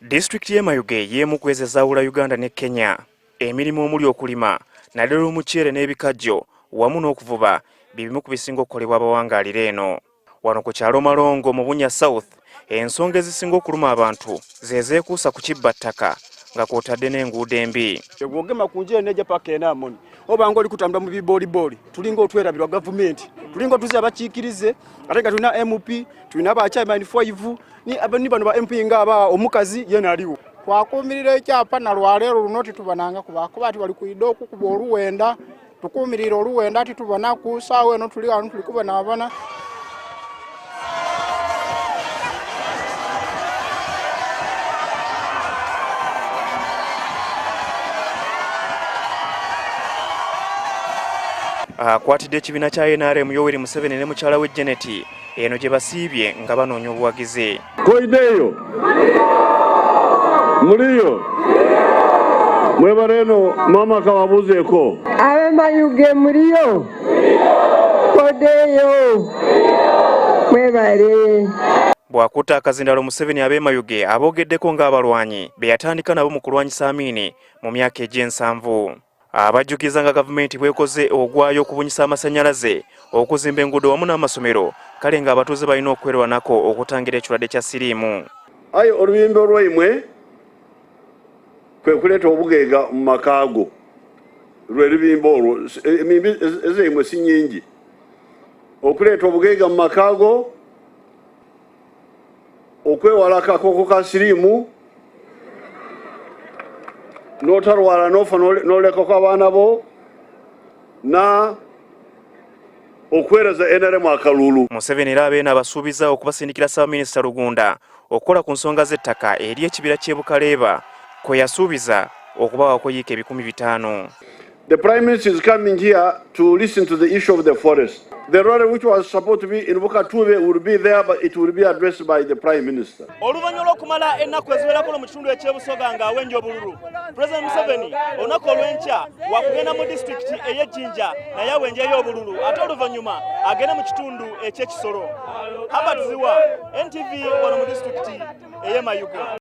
Disitulikiti y'e Mayuge y'emu ku ezaawula Uganda ne Kenya. Emirimu omuli okulima, naddala omuceere n'ebikajjo wamu n'okuvuba bibimu ku bisinga okukolebwa abawangaalira eno. Wano ku kyalo Malongo mu Bunya South, ensonga ezisinga okuluma abantu ze zeekuusa ku kibbattaka nga kw'otadde n'enguudo embi. Bw'ogema ku njeera n'ejja paka enaamoni oba ng'oli kutambula mu biboolibooli tulinga otwerabirwa gavumenti tulinga otuze abakiikirize ate nga tulina MP tulina abachairman 5 ni bano ba MP ng'aba omukazi yena aliwo. Twakuumirira ekyapa na lwaleero luno titubananga kuba ati bali kuidda okukuba oluwenda tukuumirira oluwenda ati tubona ku ssaawa eno tuli wano tuli kuba n'abana. Akwatidde ekibiina kya NRM Yoweri Museveni ne mukyala we Janet eno gye basiibye nga banoonya obuwagizi. Koideyo muliyo mwebale eno mama kababuzeeko abe Mayuge muliyo kodeyo mwebale. Bw'akutta akazindalo Museveni ab'e Mayuge aboogeddeko ng'abalwanyi be yatandika nabo mu kulwanyisa Amini mu myaka egy'ensanvu. Abajjukiza nga gavumenti bwekoze ogwayo okubunyisa amasannyalaze okuzimba enguudo wamu n'amasomero kale ng'abatuuze balina okwerwa nako okutangira ekirwadde kya siriimu. ayi oluyimba olwaimwe kwe kuleeta obugeega mu makaago lwe lubimba olwo emimbi ezaimwe si nnyingi okuleeta obugeega mu makaago okwewala akakooko ka siriimu n'otalwala n'ofa n'olekako abaana bo na okwereza NRM akalulu. Museveni era abeena abasuubiza okubasindikira Ssaabaminisita Rugunda okukola ku nsonga z'ettaka eri ekibira ky'e Bukaleeba kwe yasuubiza okubawako yiika 500. The Prime Minister is coming here to listen to the issue of the forest. The role which was supposed to be in Bukatube would be there, but it will be addressed by the Prime Minister. Oluvannyuma lw'okumala ennaku eziwerako mu kitundu eky'ebusoga ng'awenja obululu, President Museveni olunaku olw'enkya wakugenda mu disitulikiti ey'Ejjinja naye awenjeyo obululu ate oluvannyuma agende mu kitundu eky'Ekisolo. Ziwa NTV wano mu disitulikiti ey'e Mayuge.